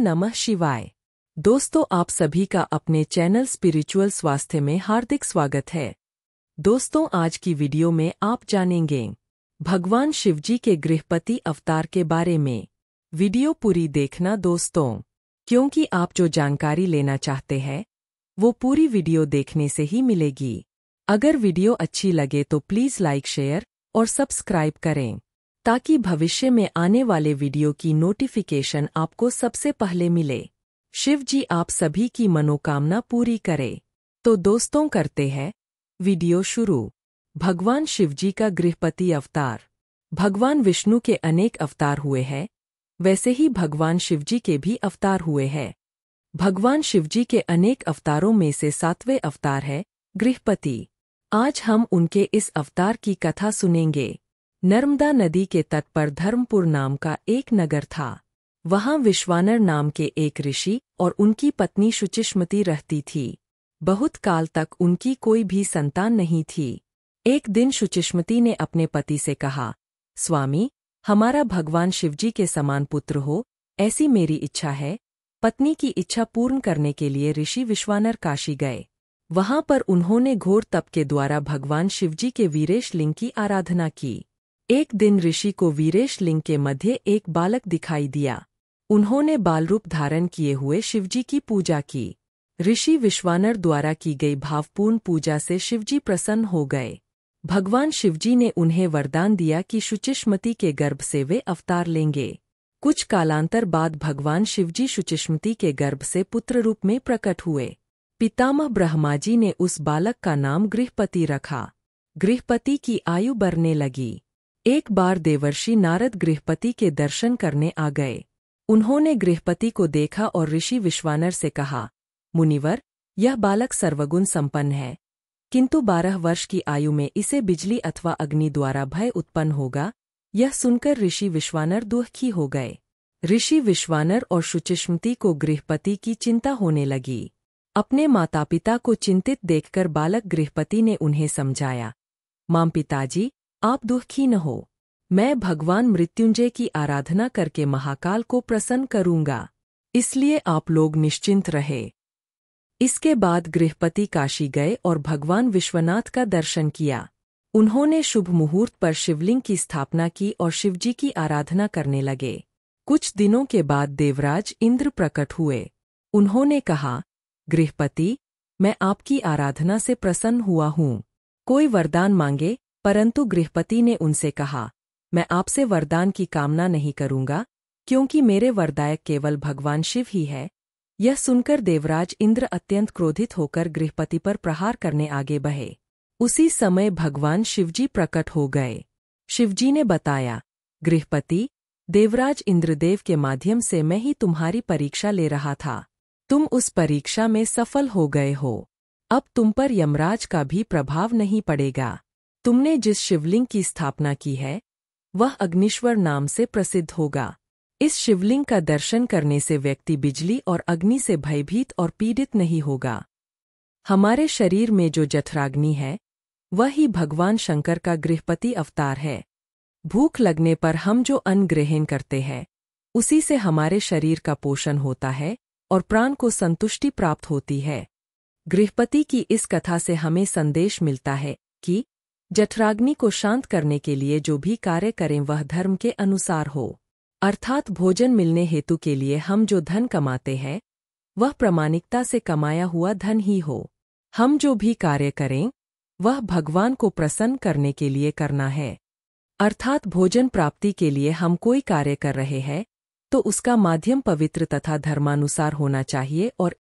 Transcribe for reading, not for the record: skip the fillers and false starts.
नमः शिवाय। दोस्तों, आप सभी का अपने चैनल स्पिरिचुअल स्वास्थ्य में हार्दिक स्वागत है। दोस्तों, आज की वीडियो में आप जानेंगे भगवान शिवजी के गृहपति अवतार के बारे में। वीडियो पूरी देखना दोस्तों, क्योंकि आप जो जानकारी लेना चाहते हैं वो पूरी वीडियो देखने से ही मिलेगी। अगर वीडियो अच्छी लगे तो प्लीज़ लाइक, शेयर और सब्सक्राइब करें ताकि भविष्य में आने वाले वीडियो की नोटिफिकेशन आपको सबसे पहले मिले। शिव जी आप सभी की मनोकामना पूरी करे। तो दोस्तों, करते हैं वीडियो शुरू। भगवान शिवजी का गृहपति अवतार। भगवान विष्णु के अनेक अवतार हुए हैं, वैसे ही भगवान शिवजी के भी अवतार हुए हैं। भगवान शिवजी के अनेक अवतारों में से 7वें अवतार है गृहपति। आज हम उनके इस अवतार की कथा सुनेंगे। नर्मदा नदी के तट पर धर्मपुर नाम का एक नगर था। वहां विश्वानर नाम के एक ऋषि और उनकी पत्नी शुचिष्मति रहती थी। बहुत काल तक उनकी कोई भी संतान नहीं थी। एक दिन शुचिष्मति ने अपने पति से कहा, स्वामी, हमारा भगवान शिवजी के समान पुत्र हो, ऐसी मेरी इच्छा है। पत्नी की इच्छा पूर्ण करने के लिए ऋषि विश्वानर काशी गए। वहां पर उन्होंने घोर तप के द्वारा भगवान शिवजी के वीरेश लिंग की आराधना की। एक दिन ऋषि को वीरेश लिंग के मध्य एक बालक दिखाई दिया। उन्होंने बालरूप धारण किए हुए शिवजी की पूजा की। ऋषि विश्वानर द्वारा की गई भावपूर्ण पूजा से शिवजी प्रसन्न हो गए। भगवान शिवजी ने उन्हें वरदान दिया कि शुचिष्मति के गर्भ से वे अवतार लेंगे। कुछ कालांतर बाद भगवान शिवजी शुचिष्मति के गर्भ से पुत्र रूप में प्रकट हुए। पितामह ब्रह्माजी ने उस बालक का नाम गृहपति रखा। गृहपति की आयु बढ़ने लगी। एक बार देवर्षि नारद गृहपति के दर्शन करने आ गए। उन्होंने गृहपति को देखा और ऋषि विश्वानर से कहा, मुनिवर, यह बालक सर्वगुण संपन्न है, किंतु 12 वर्ष की आयु में इसे बिजली अथवा अग्नि द्वारा भय उत्पन्न होगा। यह सुनकर ऋषि विश्वानर दुखी हो गए। ऋषि विश्वानर और शुचिष्मति को गृहपति की चिंता होने लगी। अपने माता पिता को चिंतित देखकर बालक गृहपति ने उन्हें समझाया, मां पिताजी, आप दुखी न हो। मैं भगवान मृत्युंजय की आराधना करके महाकाल को प्रसन्न करूंगा, इसलिए आप लोग निश्चिंत रहे। इसके बाद गृहपति काशी गए और भगवान विश्वनाथ का दर्शन किया। उन्होंने शुभ मुहूर्त पर शिवलिंग की स्थापना की और शिवजी की आराधना करने लगे। कुछ दिनों के बाद देवराज इंद्र प्रकट हुए। उन्होंने कहा, गृहपति, मैं आपकी आराधना से प्रसन्न हुआ हूँ, कोई वरदान मांगे। परंतु गृहपति ने उनसे कहा, मैं आपसे वरदान की कामना नहीं करूंगा, क्योंकि मेरे वरदायक केवल भगवान शिव ही है। यह सुनकर देवराज इंद्र अत्यंत क्रोधित होकर गृहपति पर प्रहार करने आगे बढ़े। उसी समय भगवान शिवजी प्रकट हो गए। शिवजी ने बताया, गृहपति, देवराज इंद्रदेव के माध्यम से मैं ही तुम्हारी परीक्षा ले रहा था। तुम उस परीक्षा में सफल हो गए हो। अब तुम पर यमराज का भी प्रभाव नहीं पड़ेगा। तुमने जिस शिवलिंग की स्थापना की है वह अग्निश्वर नाम से प्रसिद्ध होगा। इस शिवलिंग का दर्शन करने से व्यक्ति बिजली और अग्नि से भयभीत और पीड़ित नहीं होगा। हमारे शरीर में जो जठराग्नि है वह ही भगवान शंकर का गृहपति अवतार है। भूख लगने पर हम जो अन्न ग्रहण करते हैं उसी से हमारे शरीर का पोषण होता है और प्राण को संतुष्टि प्राप्त होती है। गृहपति की इस कथा से हमें संदेश मिलता है कि जठराग्नि को शांत करने के लिए जो भी कार्य करें वह धर्म के अनुसार हो, अर्थात भोजन मिलने हेतु के लिए हम जो धन कमाते हैं वह प्रामाणिकता से कमाया हुआ धन ही हो। हम जो भी कार्य करें वह भगवान को प्रसन्न करने के लिए करना है, अर्थात भोजन प्राप्ति के लिए हम कोई कार्य कर रहे हैं तो उसका माध्यम पवित्र तथा धर्मानुसार होना चाहिए और